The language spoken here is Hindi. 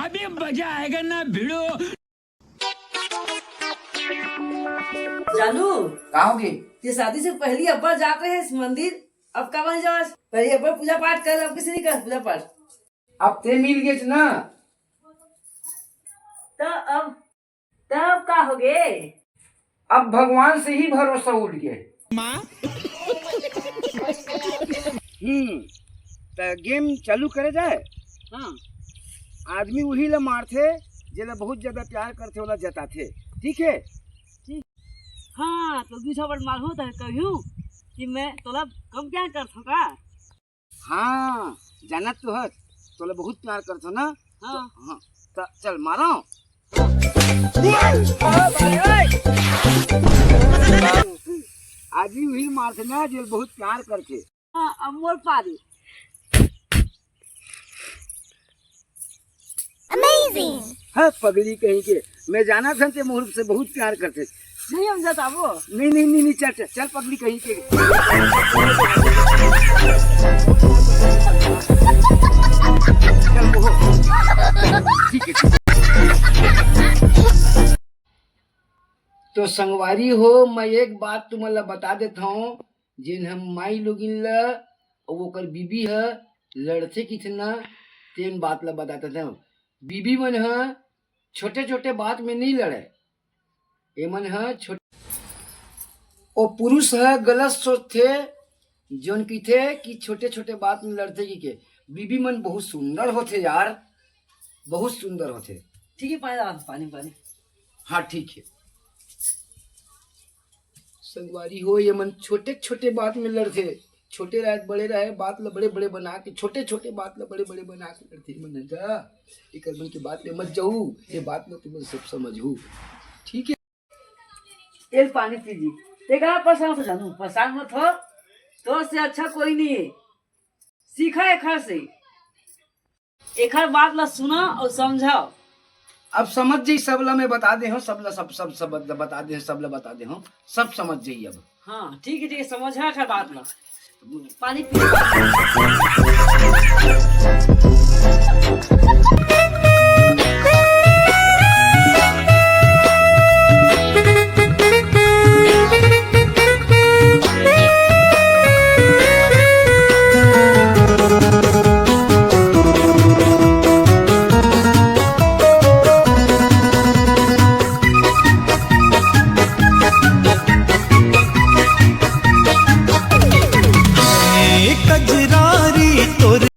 अभी मजा आएगा ना भिड़ो। जानू कहोगे? ये शादी से पहले अब्बा जाते हैं इस मंदिर, अब कब नहीं जाओ? पहले अब्बा पूजा पाठ कर, अब किसी नहीं कर पूजा पाठ। अब ते मिल गए ना, तो अब तब का हो गए? अब भगवान से ही भरोसा उठ गए। तो गेम चालू करे जाए। हाँ आदमी वही ला मारते जेला बहुत ज्यादा प्यार करते वाला जताते, ठीक है? हाँ तो दूसरा बार मालूम तो कहूँ कि मैं तोला कम क्या कर सका। हाँ जानत तो है, तोला बहुत प्यार करते ना। हाँ तो, हाँ तो चल मारो। आदमी वही मारते ना जो बहुत प्यार करते। हाँ अब मोर पारी। हाँ पगली कहीं के, मैं जाना था ते मुहूर्त से बहुत प्यार करते। नहीं हम जाता वो। नहीं नहीं नहीं, नहीं चल चल चल पगली कहीं के। चल वो ठीक है। तो संगवारी हो, मैं एक बात तुम्हारा बता देता हूँ, जिन हम माई लोगिन ला और वो कर बीबी है लड़ते कितना तेन बात ला बताते थे। बीबी मन है छोटे छोटे बात में नहीं लड़े, एमन है छोटे। और पुरुष है गलत सोचते जोन की थे कि छोटे छोटे बात में लड़ते की के। बीबी मन बहुत सुंदर होते यार, बहुत सुंदर होते। ठीक है पानी डाल, पानी पानी। हाँ ठीक है। संगवारी हो, ये मन छोटे छोटे बात में लड़ते, छोटे रहे बड़े रहे बात ला बड़े बड़े बना के, छोटे छोटे बात ला बड़े बड़े बना के लड़ते। मन जा एक मन की बात ले मत जाऊ, ये बात में तुम सब समझू, ठीक है? एक पानी पीजिए। देखा परेशान तो जानू, परेशान मत हो, तो से अच्छा कोई नहीं है। सीखा एक से, एक बात ला सुना और समझाओ। अब समझ जाइए, सब ला मैं बता दे हूँ, सब ला सब सब सब बता दे, सब ला बता दे हूँ, सब समझ जाइए अब। हाँ ठीक है समझा का बात ला। पानी पी।